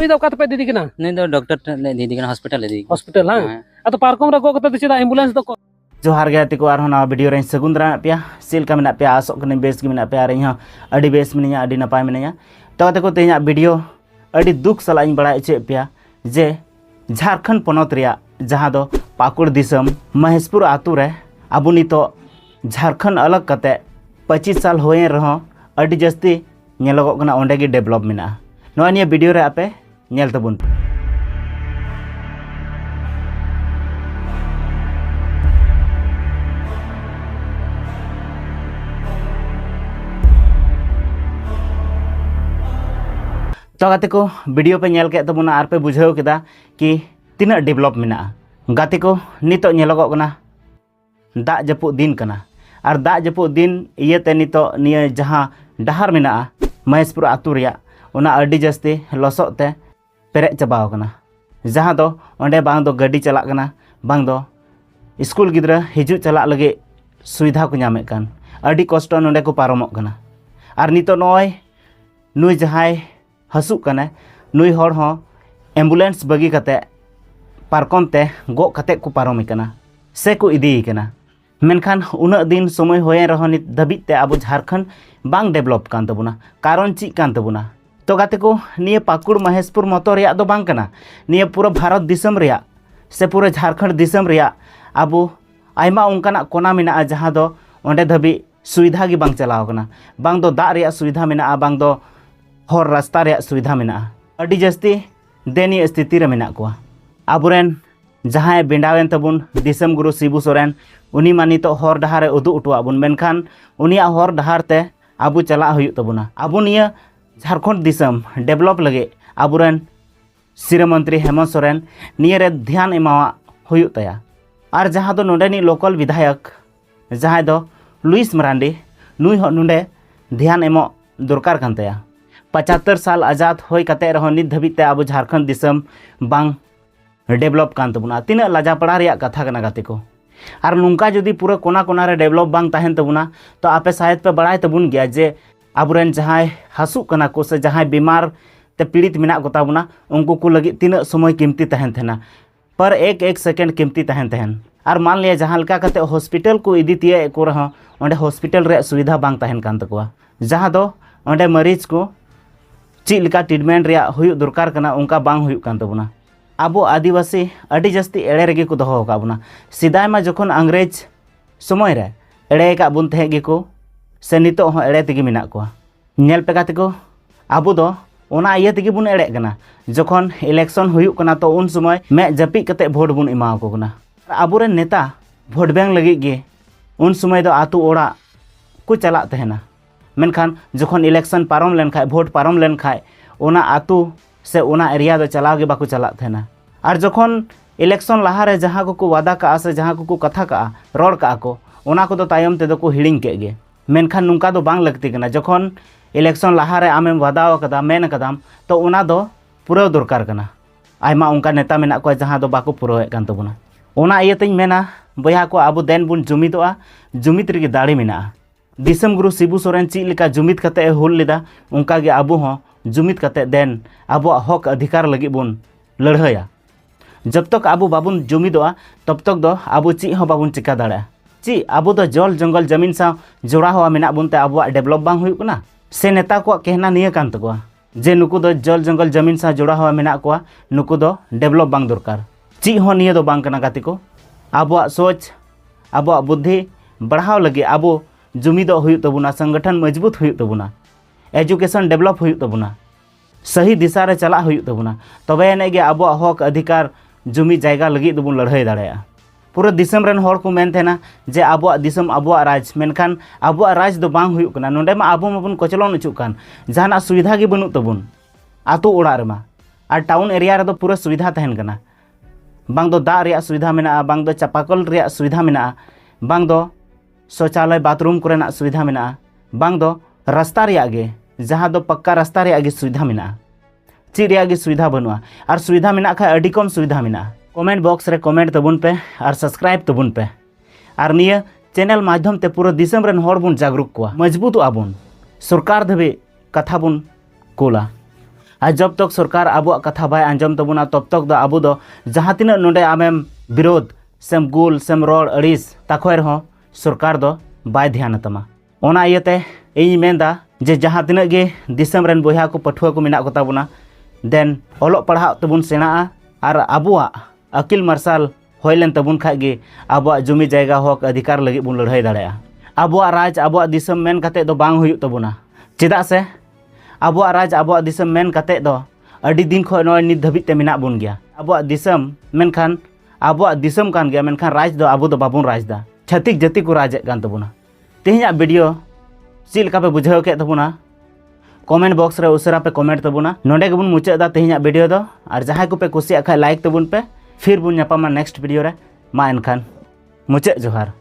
नुई दो कत पे दीदी किना नहीं तो डॉक्टर ले दीदी का हॉस्पिटल ले दी हॉस्पिटल हां अतो पार्कम रे गो कत चिदा एम्बुलेंस दो जोहार गे तिको आर ना वीडियो रे सगुन दारा पे सील का मेना पे आसो कने बेस के मेना पे आर इहा अडी बेस मिनिया अडी नपाय मिनिया तो तेको तेया वीडियो अडी दुख सला इन बड़ा चे पे जे झारखंड पनत रिया जहां दो पाकुड़ दिसम महेशपुर आतु रे अबु नितो झारखंड अलग कते 25 साल होए रहो अडी जस्ती नेलोगो कना ओंडे गे डेवलप मिना नोआ निया वीडियो रे आपे नेल तबुन तो गाते को वीडियो पे नेल के तबुना आर पे बुझाव केदा कि तीना डेवलप मिना गाते को नितो नेलोगो कना दा जपु दिन कना और दा जपु दिन इयते नितो निया जहां डहार मिना महेशपुर आतु रिया ओना अडी जस्ती लसोते पेरे चबाव कना जहां दो ओंडे बांग दो गाड़ी चला कना बांग दो स्कूल गिद्रा हिजु चला लगे सुविधा को नामे कान अडी कष्ट नोंडे को पारमोग कना और नितो नय नुई जहाय हसु कना नुई हर हो एम्बुलेंस बगी कते पार्कम ते गो कते को पारम कना से को इदी कना मेनखान उना दिन समय होए रहो नित दबित ते अब झारखंड बांग डेवलप कान तबुना कारण ची कान तबुना तो गाते को निये पाकुड़ महेशपुर मतो रिया दो बांग कना निये पूरा भारत दिसम रिया से पूरा झारखंड दिसम रिया अब आयमा उनकाना कोना मिना जहां दो ओंडे धबी सुविधा गी बांग चलाव कना बांग दो दा रिया सुविधा मिना बांग दो हर रास्ता रिया सुविधा मिना अडी जस्ती देनी स्थिति रे मिना को आबुरेन जहां बेंडावेन तबुन दिसम गुरु शिबू सोरेन उनी मानी तो हर डहारे उदु उटुआ बुन मेनखान उनिया हर डहार ते आबु चला हुयु तबुना आबु निया झारखंड दिसम डेवलप लगे आबुरेन सिरा मंत्री हेमंत सोरेन निया रे ध्यान एमावा हुयु तया और जहां दो नोडेनी लोकल विधायक जहां दो लुइस मरांडी नुई हो नोडे ध्यान एमो दरकार कान तया 75 साल आजाद होय कते रहो नित धबित ते आबु झारखंड दिसम बांग डेवलप कान तबुना तीना लाजापड़ा रिया कथा कना गाते को और नुंका जदि पूरा कोना कोना रे डेवलप बांग ताहेन तबुना तो आपे शायद पे बड़ाय तबुन गया जे आबुरेन जहां हसु कना को से जहां बीमार ते पीड़ित मिना को ताबुना उनको को लगी तीना समय कीमती ताहेन थेना पर एक सेकंड कीमती ताहेन तहन और मान लिया जहां लका कते हॉस्पिटल को इदी तिए को रहो ओंडे हॉस्पिटल रे सुविधा बांग ताहेन कान तकवा जहां दो ओंडे मरीज को ची लिका ट्रीटमेंट रे हुयु दरकार कना उनका बांग हुयु कान तबुना अब आदिवासी अडी जस्ती एड़े रेगे को दोहो का बुना सिदाय मा जखन अंग्रेज समय रे एड़े का बुन थे गे को से नितो हो एड़े तिगी मिना को नेल पे काते को आबो दो ओना इया तिगी बुन एड़े कना जखन इलेक्शन हुयु कना तो उन समय मे जपी कते वोट बुन इमा को कना आबो रे नेता वोट बैंक लगी गे उन समय दो आतु ओड़ा को चला तहना मेनखान जखन इलेक्शन पारम लेन खाय वोट पारम लेन खाय ओना आतु से ओना एरिया दो चलाव गे बाको चला थेना और जखन इलेक्शन लहा रे जहां को वादा का से जहां को कथा का रोड का को ओना को दो तायम ते दो को हिडिंग के गे मेनखान नुंका दो बांग लगती कना जखन इलेक्शन लहा रे आमेम वादाव कदा मेन कदाम तो ओना दो पूरा दरकार कना आयमा उनका नेता मेना को जहां दो बाको पूरा कान तबुना ओना इयतेñ मेना बया को आबो देन बुन जुमिदोआ जुमित रे दाड़ी मेना दिसम गुरु शिबू सोरेन ची लेका जुमित कते हुल लेदा उनका गे आबो हो जुमित कते देन आबो हक अधिकार लगी बुन लड़हया जब तक आबो बाबुन जुमिदोआ तब तक दो आबो ची हो बाबुन चिका दाड़ा ची आबो दो जल जंगल जमीन सा जोड़ा हो मेना बुनते आबो डेवलप बांग हुयु कना से नेता को कहना निया कान तकोआ जे नुकु दो जल जंगल जमीन सा जोड़ा हो मेना को नुकु दो डेवलप बांग दरकार ची हो निया दो बांग कना गाते को आबो सोच आबो बुद्धि बढ़ाव लगे आबो जुमिदो हुयु तबुना संगठन मजबूत हुयु तबुना एजुकेशन डेवलप हुयु तबुना सही दिशा रे चला हुयु तबुना तबे एने गे आबो हक अधिकार जुमी जायगा लगी दबुन लड़ाई दाड़ाया पूरा दिसम रेन हर को मेन थेना जे आबो दिसम आबो राज मेनखान आबो राज दो बांग हुयु कना नोंडे मा आबो माबुन कोचलन उचुक कान जहाना सुविधा गे बनु तबुन आतो ओड़ा रे मा और टाउन एरिया रे दो पूरा सुविधा तहन कना बांग दो दा रे सुविधा मेना बांग दो चापाकल रे सुविधा मेना बांग दो शौचालय बाथरूम कोरेना सुविधा मेना बांग दो रास्ता रे गे जहां दो पक्का रास्ता रे गे सुविधा मेना ची रे गे सुविधा बनुआ और सुविधा मेना खा अडी कम सुविधा मेना कमेंट बॉक्स रे कमेंट तबुन पे और सब्सक्राइब तबुन पे और निया चैनल माध्यम ते पूरा दिसम रेन हर बुन जागरूक को मजबूत आबुन सरकार धबे कथा बुन कोला और जब तक सरकार आबुआ कथा बाय आंजम तबुना तब तक दो आबु दो जहाँ तिना नोडे आमेम विरोध सेम गुल सेम रोड अड़ीस ताखोय रहो सरकार दो बाय ध्यान तमा ओना इयते इन मेनदा जे जहाँ तिना गे दिसम रेन बोया को पठुआ को मिना को ताबुना देन ओलोग पढ़ा तबुन सेना और आबुआ अकिल मार्शल होइलेन तबुन खाय गे आबुआ जमी जायगा हक अधिकार लगी बुन लड़ाई दाड़ेया आबुआ राज आबुआ दिसम मेन कते दो बांग हुयुग तबुना चेदा से आबुआ राज आबुआ दिसम मेन कते दो अडी दिन खो नय नित धाबित ते मिना बुन गया आबुआ दिसम मेनखान आबुआ दिसम कान गया मेनखान राज दो आबु दो बाबुन राज दा छतिक जाति को राज कान तबुना तेहिया वीडियो चेद लका पे बुझाव के तबुना कमेंट बॉक्स रे उसरा पे कमेंट तबुना नोडे गेबुन मुचाद दा तेहिया वीडियो दो और जहां को पे कुसिया खाय लाइक तबुन पे फिर बुन न्यापामा नेक्स्ट वीडियो रे मा एनखान मुचाद जोहार।